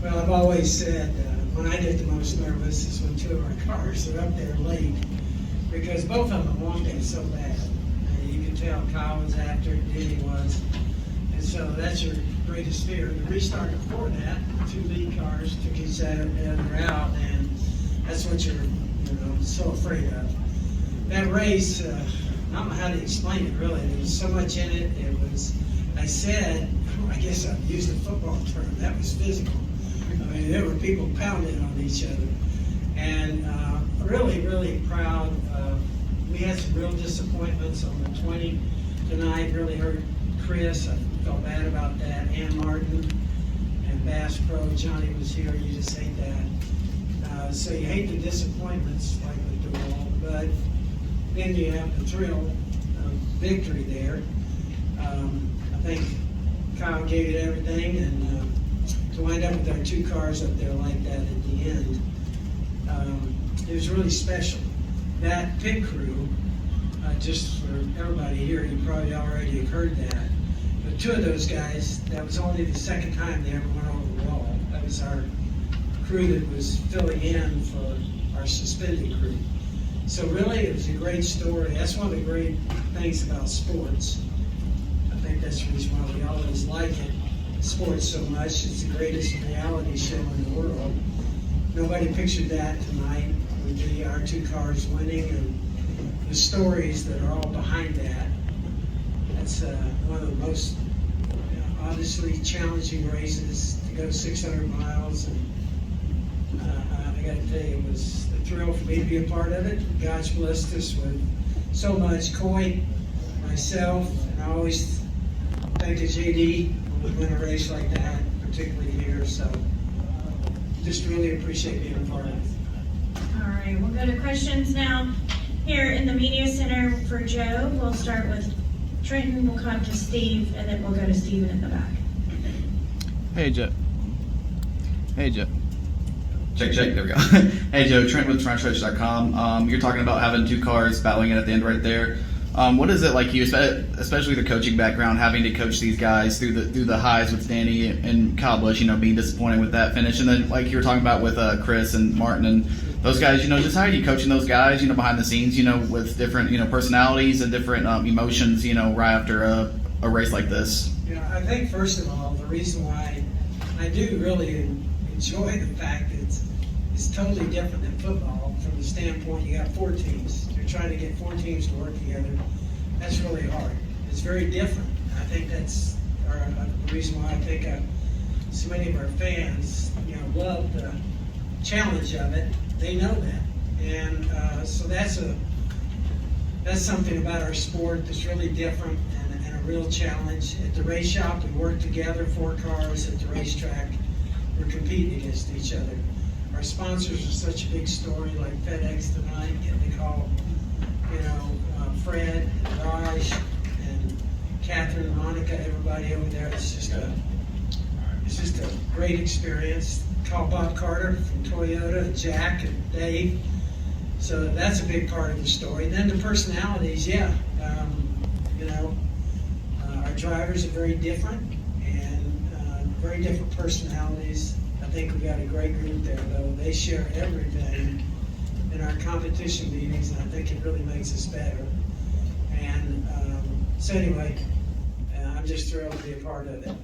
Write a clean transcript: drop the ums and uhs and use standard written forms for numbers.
Well, I've always said when I get the most nervous is when two of our cars are up there late, because both of them wanted it so bad. And you can tell Kyle was after it, Denny was. And so that's your greatest fear. The restart before that, two lead cars took each other out, and that's what you're so afraid of. That race, I don't know how to explain it really. There was so much in it. It was, I guess I've used a football term, that was physical. I mean, there were people pounding on each other. And really, really proud. We had some real disappointments on the 20 tonight. Really hurt Chris. I felt bad about that. Ann Martin and Bass Pro. Johnny was here. You just hate that. So you hate the disappointments like with DeWalt, but then you have the thrill of victory there. I think Kyle gave it everything, and to wind up with our two cars up there like that at the end, it was really special. That pit crew, just for everybody here, you probably already have heard that, but two of those guys, that was only the second time they ever went over the wall. That was our crew that was filling in for our suspended crew. So really, it was a great story. That's one of the great things about sports. I think that's the reason why we always like it, sports so much. It's the greatest reality show in the world. Nobody pictured that tonight would be our two cars winning, and the stories that are all behind that. That's one of the most obviously challenging races to go 600 miles. And I got to tell you, it was a thrill for me to be a part of it. God's blessed us with so much. Coy, myself, and I always thank the JD when we win a race like that, particularly here. So just really appreciate being a part of it. All right, we'll go to questions now. Here in the media center for Joe, we'll start with Trenton, we'll come to Steve, and then we'll go to Steven in the back. Hey, Joe. Hey, Joe. Check, there we go. Hey, Joe, Trent with Frontstretch.com. You're talking about having two cars battling it at the end right there. What is it like you, especially the coaching background, having to coach these guys through the highs with Danny and Kyle Busch, being disappointed with that finish, and then like you were talking about with Chris and Martin and those guys, just how are you coaching those guys, behind the scenes, with different, personalities and different emotions, right after a race like this? I think first of all, the reason why I do really enjoy the fact that it's totally different than football from the standpoint you got four teams. You're trying to get four teams to work together. That's really hard. It's very different. I think that's the reason why I think so many of our fans, love the challenge of it. They know that, and so that's something about our sport that's really different and a real challenge. At the race shop, we work together, four cars. At the racetrack, we're competing against each other. Our sponsors are such a big story, like FedEx tonight, getting to call, Fred and Raj and Catherine and Monica, everybody over there. It's just a great experience. Call Bob Carter from Toyota, Jack and Dave. So that's a big part of the story. Then the personalities, our drivers are very different and very different personalities. I think we got a great group there, though. They share everything in our competition meetings, and I think it really makes us better. And so anyway, I'm just thrilled to be a part of it.